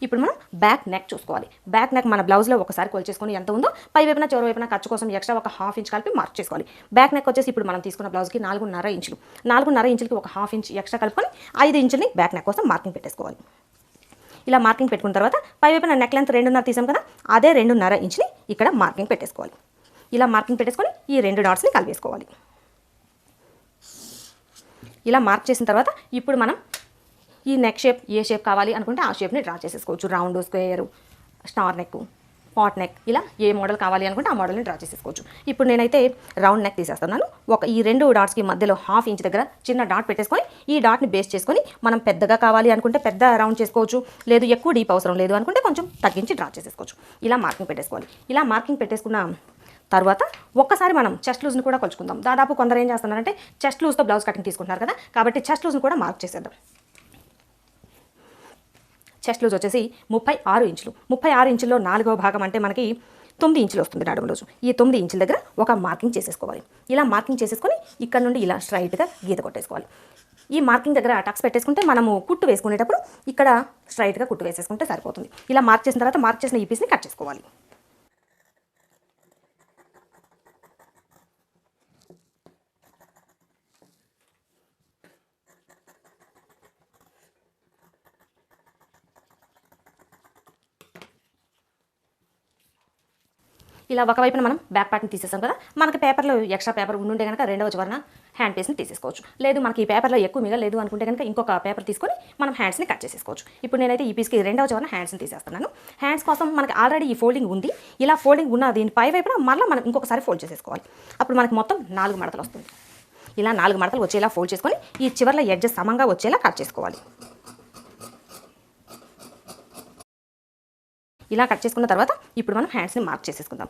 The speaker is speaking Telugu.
ఇప్పుడు మనం బ్యాక్ నెక్ చూసుకోవాలి. బ్యాక్ నెక్ మన బ్లౌజ్లో ఒకసారి కొలిచేసుకొని ఎంత ఉందో పై వైపున చివరి వైపున ఖర్చు కోసం ఎక్స్ట్రా ఒక హాఫ్ ఇంచ్ కలిపి మార్క్ చేసుకోవాలి. బ్యాక్ నెక్ వచ్చేసి ఇప్పుడు మనం తీసుకున్న బ్లౌజ్కి 4.5 ఇంచులు. 4.5 ఇంచులకి ఒక హాఫ్ ఇంచ్ ఎక్స్ట్రా కలుపుకొని 5 ఇంచుల్ని బ్యాక్ నెక్ కోసం మార్కింగ్ పెట్టేసుకోవాలి. ఇలా మార్కింగ్ పెట్టుకున్న తర్వాత పై వైపున నెక్ లెంత్ 2.5 తీసాం కదా, అదే 2.5 ఇంచుని ఇక్కడ మార్కింగ్ పెట్టేసుకోవాలి. ఇలా మార్కింగ్ పెట్టేసుకొని ఈ 2 డాట్స్ని కలిపేసుకోవాలి. ఇలా మార్క్ చేసిన తర్వాత ఇప్పుడు మనం ఈ నెక్ షేప్ ఏ షేప్ కావాలి అనుకుంటే ఆ షేప్ని డ్రా చేసేసుకోవచ్చు. Round, square, star neck, pot neck, ఇలా ఏ మోడల్ కావాలి అనుకుంటే ఆ మోడల్ని డ్రా చేసేసుకోవచ్చు. ఇప్పుడు నేనైతే రౌండ్ నెక్ తీసేస్తున్నాను. ఈ 2 డాట్స్కి మధ్యలో హాఫ్ ఇంచ్ దగ్గర చిన్న డాట్ పెట్టేసుకొని ఈ డాట్ని బేస్ చేసుకొని మనం పెద్దగా కావాలి అనుకుంటే పెద్ద రౌండ్ చేసుకోవచ్చు, లేదు ఎక్కువ డీప్ అవసరం లేదు అనుకుంటే కొంచెం తగ్గించి డ్రా చేసేసుకోవచ్చు. ఇలా మార్కింగ్ పెట్టేసుకోవాలి. ఇలా మార్కింగ్ పెట్టేసుకున్న తర్వాత ఒక్కసారి మనం చెస్ట్ లూజ్ని కూడా కొలుచుకుందాం. దాదాపు కొందరు ఏం చేస్తున్నారంటే చెస్ట్ లూజ్తో బ్లౌజ్ కటింగ్ తీసుకుంటున్నారు కదా, కాబట్టి చెస్ట్ లూజ్ని కూడా మార్క్ చేసేద్దాం. చెస్ట్ లూజ్ వచ్చేసి 36 ఇంచులు. 36 ఇంచుల్లో 4వ భాగం అంటే మనకి 9 ఇంచులు వస్తుంది నడుము లూజు. ఈ 9 ఇంచుల దగ్గర ఒక మార్కింగ్ చేసేసుకోవాలి. ఇలా మార్కింగ్ చేసేసుకొని ఇక్కడ నుండి ఇలా స్ట్రైట్గా గీత కొట్టేసుకోవాలి. ఈ మార్కింగ్ దగ్గర టక్స్ పెట్టేసుకుంటే మనము కుట్టు వేసుకునేటప్పుడు ఇక్కడ స్ట్రైట్గా కుట్టు వేసేసుకుంటే సరిపోతుంది. ఇలా మార్క్ చేసిన తర్వాత మార్క్ చేసిన ఈ పీస్ని కట్ చేసుకోవాలి. ఇలా ఒకవైపున మనం బ్యాక్ పార్ట్ని తీసేసాం కదా, మనకి పేపర్లో ఎక్స్ట్రా పేపర్ ఉండుంటే కనుక రెండవ చివరన హ్యాండ్ పీస్ని తీసేసుకోవచ్చు. లేదు మనకి ఈ పేపర్లో ఎక్కువ మిగలేదు అనుకుంటే కనుక ఇంకొక పేపర్ తీసుకొని మనం హ్యాండ్స్ని కట్ చేసేసుకోవచ్చు. ఇప్పుడు నేనైతే ఈ పీస్కి రెండవ చివరన హ్యాండ్స్ని తీసేస్తున్నాను. హ్యాండ్స్ కోసం మనకి ఆల్రెడీ ఈ ఫోల్డింగ్ ఉంది. ఇలా ఫోల్డింగ్ ఉన్న దీని పై వైపున మళ్ళీ మనం ఇంకొకసారి ఫోల్డ్ చేసేసుకోవాలి. అప్పుడు మనకి మొత్తం 4 మడతలు వస్తుంది. ఇలా 4 మడతలు వచ్చేలా ఫోల్డ్ చేసుకొని ఈ చివర్ల ఎడ్జెస్ సమంగా వచ్చేలా కట్ చేసుకోవాలి. ఇలా కట్ చేసుకున్న తర్వాత ఇప్పుడు మనం హ్యాండ్స్ని మార్క్ చేసేసుకుందాం.